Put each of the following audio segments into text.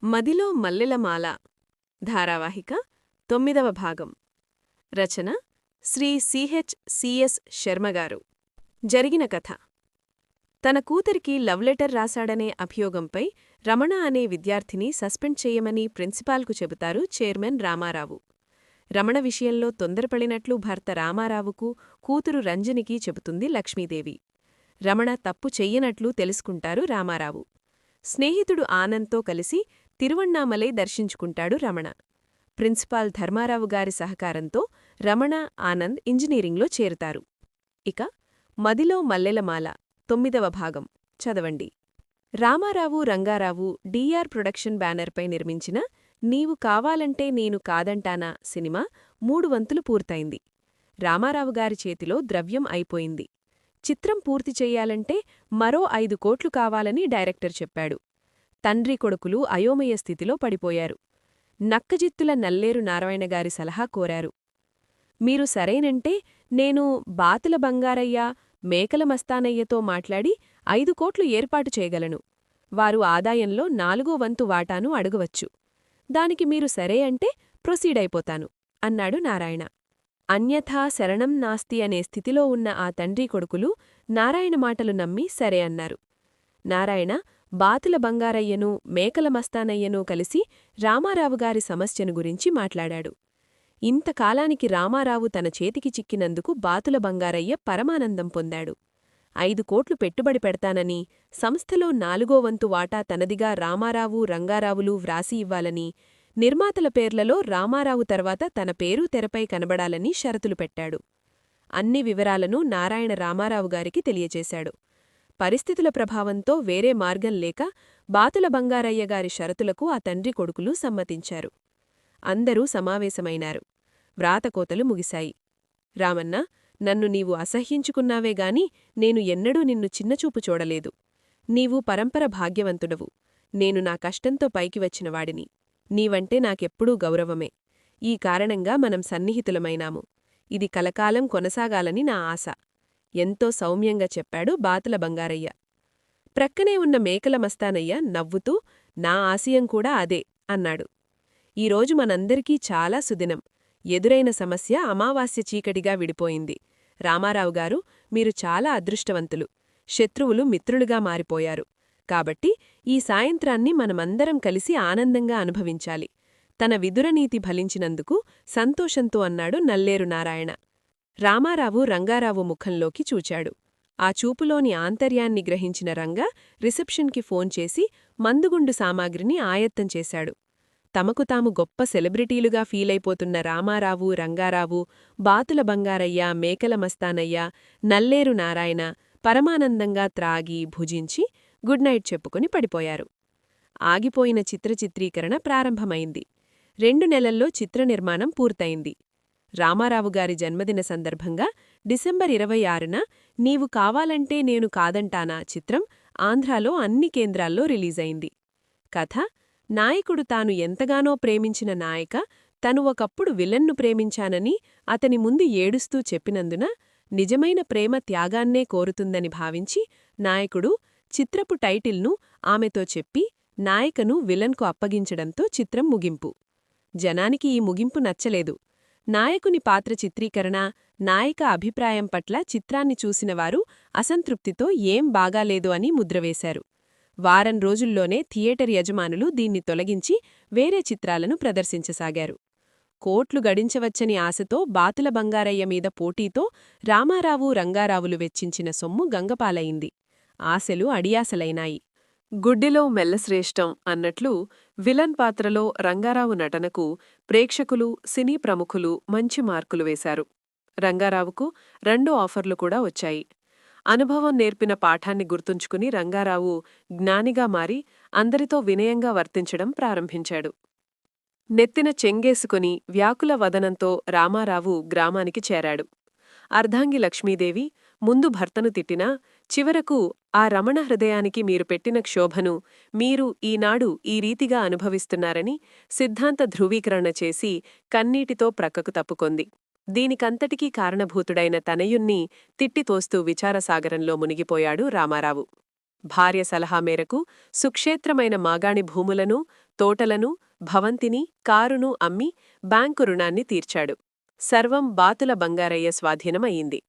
మదిలో మల్లెలమాల ధారావాహిక 9వ భాగం. రచన శ్రీ సిహెచ్ శర్మగారు. జరిగిన కథ. తన కూతురికి లవ్ లెటర్ రాశాడనే అభియోగంపై రమణ అనే విద్యార్థిని సస్పెండ్ చేయమని ప్రిన్సిపాల్కు చెబుతారు చైర్మన్ రామారావు. రమణ విషయంలో తొందరపడినట్లు భర్త రామారావుకు, కూతురు రంజనికి చెబుతుంది లక్ష్మీదేవి. రమణ తప్పు చెయ్యనట్లు తెలుసుకుంటారు రామారావు. స్నేహితుడు ఆనంద్తో కలిసి తిరువణ్ణామలై దర్శించుకుంటాడు రమణ. ప్రిన్సిపాల్ ధర్మారావు గారి సహకారంతో రమణ, ఆనంద్ ఇంజనీరింగ్లో చేరుతారు. ఇక మదిలో మల్లెలమాల 9వ భాగం చదవండి. రామారావు రంగారావు డిఆర్ ప్రొడక్షన్ బ్యానర్పై నిర్మించిన నీవు కావాలంటే నేను కాదంటానా సినిమా 3 వంతులు పూర్తయింది. రామారావు గారి చేతిలో ద్రవ్యం అయిపోయింది. చిత్రం పూర్తి చెయ్యాలంటే మరో 5 కోట్లు కావాలని డైరెక్టర్ చెప్పాడు. తండ్రి కొడుకులు అయోమయ స్థితిలో పడిపోయారు. నక్కజిత్తుల నల్లేరు నారాయణగారి సలహా కోరారు. మీరు సరేనంటే నేను బాతుల బంగారయ్య, మేకల మస్తానయ్యతో మాట్లాడి 5 కోట్లు ఏర్పాటు చేయగలను. వారు ఆదాయంలో 4వ వంతు వాటాను అడగవచ్చు. దానికి మీరు సరే అంటే ప్రొసీడైపోతాను అన్నాడు నారాయణ. అన్యథా శరణం నాస్తి అనే స్థితిలో ఉన్న ఆ తండ్రి కొడుకులు నారాయణ మాటలు నమ్మి సరే అన్నారు. నారాయణ బాతుల బంగారయ్యనూ మేకల మస్తానయ్యనూ కలిసి రామారావుగారి సమస్యను గురించి మాట్లాడాడు. ఇంతకాలానికి రామారావు తన చేతికి చిక్కినందుకు బాతుల బంగారయ్య పరమానందం పొందాడు. 5 కోట్లు పెట్టుబడి పెడతానని, సంస్థలో 4వ వంతు వాటా తనదిగా రామారావు, రంగారావులు వ్రాసి ఇవ్వాలని, నిర్మాతల పేర్లలో రామారావు తర్వాత తన పేరూ తెరపై కనబడాలని షరతులు పెట్టాడు. అన్ని వివరాలను నారాయణ రామారావుగారికి తెలియచేశాడు. పరిస్థితుల ప్రభావంతో వేరే మార్గం లేక బాతుల బంగారయ్యగారి షరతులకు ఆ తండ్రి కొడుకులు సమ్మతించారు. అందరూ సమావేశమైనారు. వ్రాతకోతలు ముగిశాయి. రామన్నా, నన్ను నీవు అసహ్యించుకున్నావేగాని నేను ఎన్నడూ నిన్ను చిన్నచూపు చూడలేదు. నీవు పరంపర భాగ్యవంతుడవు. నేను నా కష్టంతో పైకి వచ్చినవాడిని. నీవంటే నాకెప్పుడూ గౌరవమే. ఈ కారణంగా మనం సన్నిహితులమైనాము. ఇది కలకాలం కొనసాగాలని నా ఆశ ఎంతో సౌమ్యంగా చెప్పాడు బాతుల బంగారయ్య. ప్రక్కనే ఉన్న మేకల మస్తానయ్య నవ్వుతూ నా ఆశయం కూడా అదే అన్నాడు. ఈరోజు మనందరికీ చాలా సుదినం. ఎదురైన సమస్య అమావాస్య చీకటిగా విడిపోయింది. రామారావుగారు, మీరు చాలా అదృష్టవంతులు. శత్రువులు మిత్రులుగా మారిపోయారు. కాబట్టి ఈ సాయంత్రాన్ని మనమందరం కలిసి ఆనందంగా అనుభవించాలి. తన విదురనీతి ఫలించినందుకు సంతోషంతో అన్నాడు నల్లేరు నారాయణ. రామారావు రంగారావు ముఖంలోకి చూచాడు. ఆ చూపులోని ఆంతర్యాన్ని గ్రహించిన రంగా రిసెప్షన్కి ఫోన్ చేసి మందుగుండు సామాగ్రిని ఆయత్తం చేశాడు. తమకు తాము గొప్ప సెలబ్రిటీలుగా ఫీలైపోతున్న రామారావు, రంగారావు, బాతుల బంగారయ్య, మేకల మస్తానయ్య, నల్లేరు నారాయణ పరమానందంగా త్రాగి, భుజించి గుడ్ నైట్ చెప్పుకుని పడిపోయారు. ఆగిపోయిన చిత్రీకరణ ప్రారంభమైంది. 2 నెలల్లో చిత్ర నిర్మాణం పూర్తయింది. రామారావుగారి జన్మదిన సందర్భంగా డిసెంబర్ 26న నీవు కావాలంటే నేను కాదంటానా చిత్రం ఆంధ్రాలో అన్ని కేంద్రాల్లో రిలీజైంది. కథ: నాయకుడు తాను ఎంతగానో ప్రేమించిన నాయక తను ఒకప్పుడు విలన్ను ప్రేమించానని అతని ముందు ఏడుస్తూ చెప్పినందున నిజమైన ప్రేమ త్యాగాన్నే కోరుతుందని భావించి నాయకుడు చిత్రపు టైటిల్ను ఆమెతో చెప్పి నాయకను విలన్కు అప్పగించడంతో చిత్రం ముగింపు. జనానికి ఈ ముగింపు నచ్చలేదు. నాయకుని పాత్ర చిత్రీకరణ, నాయక అభిప్రాయం పట్ల చిత్రాన్ని చూసినవారు అసంతృప్తితో ఏం బాగాలేదు అని ముద్రవేశారు. వారం రోజుల్లోనే థియేటర్ యజమానులు దీన్ని తొలగించి వేరే చిత్రాలను ప్రదర్శించసాగారు. కోట్లు గడించవచ్చని ఆశతో బాతుల బంగారయ్య మీద పోటీతో రామారావు, రంగారావులు వెచ్చించిన సొమ్ము గంగపాలయింది. ఆశలు అడియాసలైనాయి. గుడ్డిలో మెల్లశ్రేష్టం అన్నట్లు విలన్ పాత్రలో రంగారావు నటనకు ప్రేక్షకులు, సినీ ప్రముఖులు మంచి మార్కులు వేశారు. రంగారావుకు 2 ఆఫర్లు కూడా వచ్చాయి. అనుభవం నేర్పిన పాఠాన్ని గుర్తుంచుకుని రంగారావు జ్ఞానిగా మారి అందరితో వినయంగా వర్తించడం ప్రారంభించాడు. నెత్తిన చెంగేసుకుని వ్యాకుల వదనంతో రామారావు గ్రామానికి చేరాడు. అర్ధాంగి లక్ష్మీదేవి ముందు భర్తను తిట్టినా చివరకు ఆ రమణ హృదయానికి మీరు పెట్టిన క్షోభను మీరు ఈనాడు ఈ రీతిగా అనుభవిస్తున్నారని సిద్ధాంత ధృవీకరణ చేసి కన్నీటితో ప్రక్కకు తప్పుకొంది. దీనికంతటికీ కారణభూతుడైన తనయుణ్ణి తిట్టితోస్తూ విచారసాగరంలో మునిగిపోయాడు రామారావు. భార్య సలహా మేరకు సుక్షేత్రమైన మాగాణి భూములను, తోటలను, భవంతిని, కారును అమ్మి బ్యాంకు రుణాన్ని తీర్చాడు. సర్వం బాతుల బంగారయ్య స్వాధీనమయ్యింది.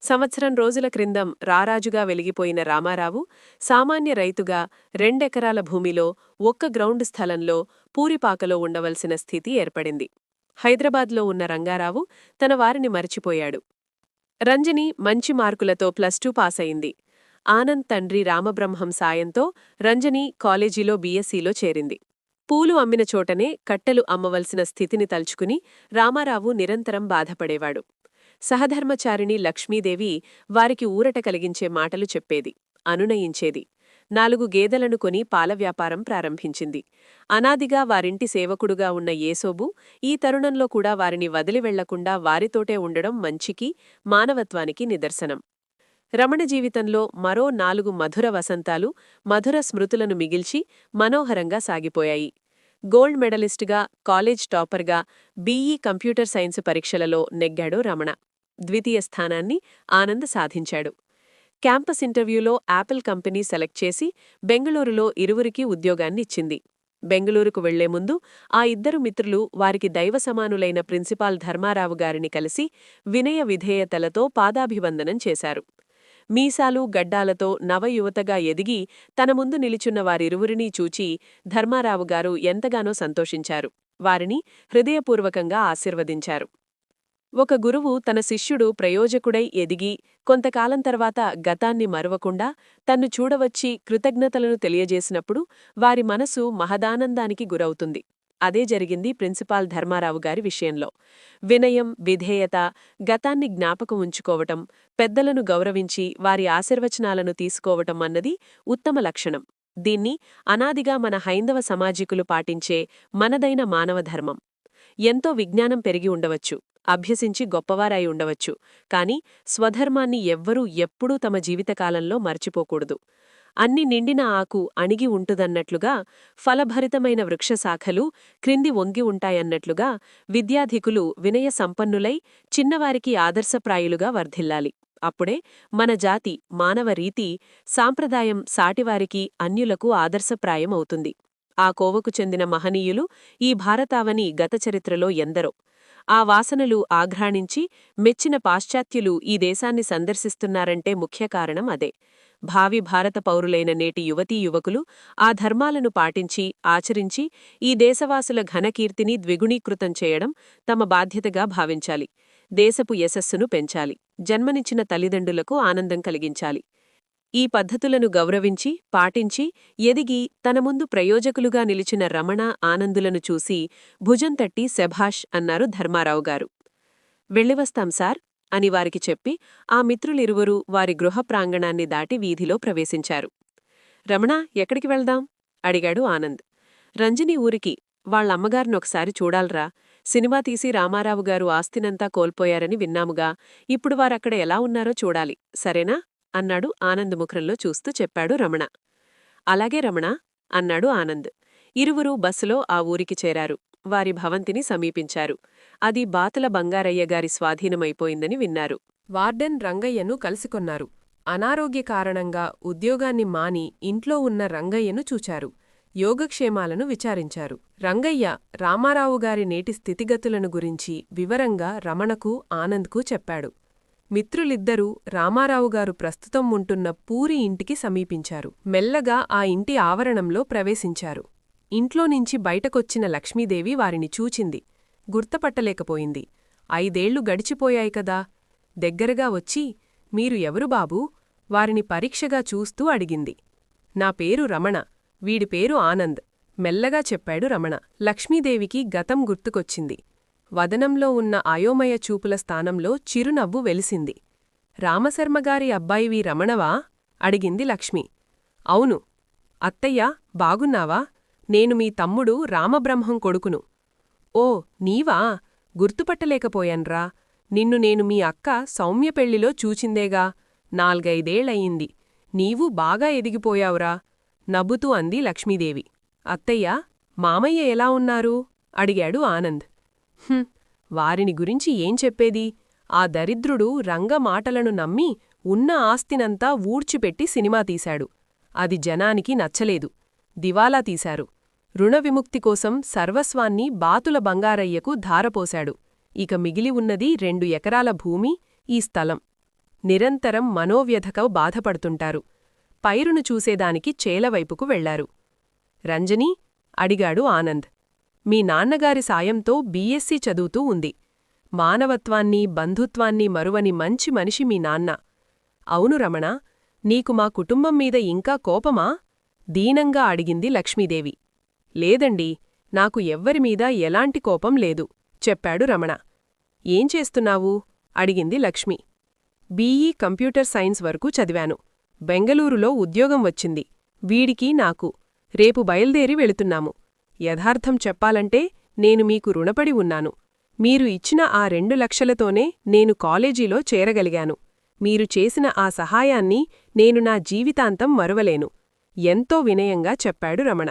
సంవత్సరం రోజుల క్రిందం రారాజుగా వెలిగిపోయిన రామారావు సామాన్య రైతుగా 2 ఎకరాల భూమిలో 1 గ్రౌండ్ స్థలంలో పూరిపాకలో ఉండవలసిన స్థితి ఏర్పడింది. హైదరాబాద్లో ఉన్న రంగారావు తన వారిని మరిచిపోయాడు. రంజని మంచి మార్కులతో +2 పాసయింది. ఆనంద్ తండ్రి రామబ్రహ్మం సాయంతో రంజని కాలేజీలో బీఎస్సీలో చేరింది. పూలు అమ్మిన చోటనే కట్టెలు అమ్మవలసిన స్థితిని తలుచుకుని రామారావు నిరంతరం బాధపడేవాడు. సహధర్మచారిణి లక్ష్మీదేవి వారికి ఊరట కలిగించే మాటలు చెప్పేది, అనునయించేది. 4 గేదెలను కొని పాల వ్యాపారం ప్రారంభించింది. అనాదిగా వారింటి సేవకుడుగా ఉన్న ఏసోబు ఈ తరుణంలో కూడా వారిని వదిలి వెళ్లకుండా వారితోటే ఉండడం మంచికి, మానవత్వానికి నిదర్శనం. రమణ జీవితంలో మరో 4 మధుర వసంతాలు, మధుర స్మృతులను మిగిల్చి మనోహరంగా సాగిపోయాయి. గోల్డ్ మెడలిస్టుగా, కాలేజ్ టాపర్గా బీఈ కంప్యూటర్ సైన్స్ పరీక్షలలో నెగ్గాడు రమణ. ద్వితీయ స్థానాన్ని ఆనంద్ సాధించాడు. క్యాంపస్ ఇంటర్వ్యూలో యాపిల్ కంపెనీ సెలెక్ట్ చేసి బెంగళూరులో ఇరువురికీ ఉద్యోగాన్నిచ్చింది. బెంగళూరుకు వెళ్లే ముందు ఆ ఇద్దరు మిత్రులు వారికి దైవసమానులైన ప్రిన్సిపాల్ ధర్మారావు గారిని కలిసి వినయ విధేయతలతో పాదాభివందనం చేశారు. మీసాలు గడ్డాలతో నవయువతగా ఎదిగి తన ముందు నిలిచున్న వారిరువురినీ చూచి ధర్మారావుగారు ఎంతగానో సంతోషించారు. వారిని హృదయపూర్వకంగా ఆశీర్వదించారు. ఒక గురువు తన శిష్యుడు ప్రయోజకుడై ఎదిగి కొంతకాలం తర్వాత గతాన్ని మరువకుండా తన్ను చూడవచ్చి కృతజ్ఞతలను తెలియజేసినప్పుడు వారి మనసు మహదానందానికి గురవుతుంది. అదే జరిగింది ప్రిన్సిపాల్ ధర్మారావు గారి విషయంలో. వినయం, విధేయత, గతాన్ని జ్ఞాపకం ఉంచుకోవటం, పెద్దలను గౌరవించి వారి ఆశీర్వచనాలను తీసుకోవటం అన్నది ఉత్తమ లక్షణం. దీన్ని అనాదిగా మన హైందవ సమాజికులు పాటించే మనదైన మానవ ధర్మం. ఎంతో విజ్ఞానం పెరిగి ఉండవచ్చు, అభ్యసించి గొప్పవారై ఉండవచ్చు, కాని స్వధర్మాన్ని ఎవ్వరూ ఎప్పుడూ తమ జీవితకాలంలో మర్చిపోకూడదు. అన్ని నిండిన ఆకు అణిగి ఉంటుదన్నట్లుగా, ఫలభరితమైన వృక్షశాఖలు క్రింది వంగి ఉంటాయన్నట్లుగా విద్యాధికులు వినయ సంపన్నులై చిన్నవారికి ఆదర్శప్రాయులుగా వర్ధిల్లాలి. అప్పుడే మన జాతి, మానవ రీతి, సాంప్రదాయం సాటివారికి, అన్యులకు ఆదర్శప్రాయం అవుతుంది. ఆ కోవకు చెందిన మహనీయులు ఈ భారతావని గతచరిత్రలో ఎందరో. ఆ వాసనలు ఆఘ్రాణించి మెచ్చిన పాశ్చాత్యులు ఈ దేశాన్ని సందర్శిస్తున్నారంటే ముఖ్య కారణం అదే. భావి భారత పౌరులైన నేటి యువతీ యువకులు ఆ ధర్మాలను పాటించి, ఆచరించి ఈ దేశవాసుల ఘనకీర్తిని ద్విగుణీకృతం చేయడం తమ బాధ్యతగా భావించాలి. దేశపు యశస్సును పెంచాలి. జన్మనిచ్చిన తల్లిదండ్రులకు ఆనందం కలిగించాలి. ఈ పద్ధతులను గౌరవించి, పాటించి, ఎదిగి తన ముందు ప్రయోజకులుగా నిలిచిన రమణ, ఆనందులను చూసి భుజం తట్టి శభాష్ అన్నారు ధర్మారావుగారు. వెళ్ళివస్తాం సార్ అని వారికి చెప్పి ఆ మిత్రులిరువురూ వారి గృహ ప్రాంగణాన్ని దాటి వీధిలో ప్రవేశించారు. రమణ, ఎక్కడికి వెళ్దాం? అడిగాడు ఆనంద్. రంజని ఊరికి. వాళ్ళమ్మగారినొకసారి చూడాల్రా. సినిమా తీసి రామారావుగారు ఆస్తినంతా కోల్పోయారని విన్నాముగా. ఇప్పుడు వారక్కడ ఎలా ఉన్నారో చూడాలి, సరేనా? అన్నాడు ఆనంద్ ముఖంలో చూస్తూ చెప్పాడు రమణ. అలాగే రమణ అన్నాడు ఆనంద్. ఇరువురూ బస్సులో ఆ ఊరికి చేరారు. వారి భవంతిని సమీపించారు. అది బాతుల బంగారయ్యగారి స్వాధీనమైపోయిందని విన్నారు. వార్డెన్ రంగయ్యను కలుసుకొన్నారు. అనారోగ్య కారణంగా ఉద్యోగాన్ని మాని ఇంట్లో ఉన్న రంగయ్యను చూచారు. యోగక్షేమాలను విచారించారు. రంగయ్య రామారావుగారి నేటి స్థితిగతులను గురించి వివరంగా రమణకు, ఆనంద్కు చెప్పాడు. మిత్రులిద్దరూ రామారావుగారు ప్రస్తుతం ఉంటున్న పూరి ఇంటికి సమీపించారు. మెల్లగా ఆ ఇంటి ఆవరణంలో ప్రవేశించారు. ఇంట్లోనించి బయటకొచ్చిన లక్ష్మీదేవి వారిని చూచింది. గుర్తపట్టలేకపోయింది. 5 ఏళ్లు గడిచిపోయాయి కదా. దగ్గరగా వచ్చి, మీరు ఎవరు బాబూ? వారిని పరీక్షగా చూస్తూ అడిగింది. నా పేరు రమణ, వీడి పేరు ఆనంద్ మెల్లగా చెప్పాడు రమణ. లక్ష్మీదేవికి గతం గుర్తుకొచ్చింది. వదనంలో ఉన్న అయోమయ చూపుల స్థానంలో చిరునవ్వు వెలిసింది. రామశర్మగారి అబ్బాయివి రమణవా? అడిగింది లక్ష్మి. అవును. అత్తయ్య, బాగున్నావా? నేను మీ తమ్ముడు రామబ్రహ్మం కొడుకును. ఓ, నీవా? గుర్తుపట్టలేకపోయాన్రా. నిన్ను నేను మీ అక్క సౌమ్య పెళ్లిలో చూచిందేగా. 4-5 ఏళ్లయింది. నీవు బాగా ఎదిగిపోయావురా నవ్వుతూ అంది లక్ష్మీదేవి. అత్తయ్య, మామయ్య ఎలా ఉన్నారు? అడిగాడు ఆనంద్. వారిని గురించి ఏం చెప్పేది? ఆ దరిద్రుడు రంగ మాటలను నమ్మి ఉన్న ఆస్తినంతా ఊడ్చిపెట్టి సినిమా తీశాడు. అది జనానికి నచ్చలేదు. దివాలా తీశారు. రుణవిముక్తి కోసం సర్వస్వాన్ని బాతుల బంగారయ్యకు ధారపోశాడు. ఇక మిగిలి ఉన్నది 2 ఎకరాల భూమి, ఈ స్థలం. నిరంతరం మనోవ్యధక బాధపడుతుంటారు. పైరును చూసేదానికి చేలవైపుకు వెళ్లారు. రంజనీ అడిగాడు ఆనంద్. మీ నాన్నగారి సాయంతో బీఎస్సీ చదువుతూ ఉంది. మానవత్వాన్ని బంధుత్వాన్ని మరువని మంచి మనిషి మీ నాన్న. అవును రమణ, నీకు మా కుటుంబం మీద ఇంకా కోపమా? దీనంగా అడిగింది లక్ష్మీదేవి. లేదండీ, నాకు ఎవ్వరిమీద ఎలాంటి కోపం లేదు చెప్పాడు రమణ. ఏం చేస్తున్నావు? అడిగింది లక్ష్మి. బీఈ కంప్యూటర్ సైన్స్ వరకు చదివాను. బెంగళూరులో ఉద్యోగం వచ్చింది. వీడికి నాకు. రేపు బయల్దేరి వెళుతున్నాము. యథార్థం చెప్పాలంటే నేను మీకు రుణపడి ఉన్నాను. మీరు ఇచ్చిన ఆ 2 లక్షలతోనే నేను కాలేజీలో చేరగలిగాను. మీరు చేసిన ఆ సహాయాన్ని నేను నా జీవితాంతం మరువలేను ఎంతో వినయంగా చెప్పాడు రమణ.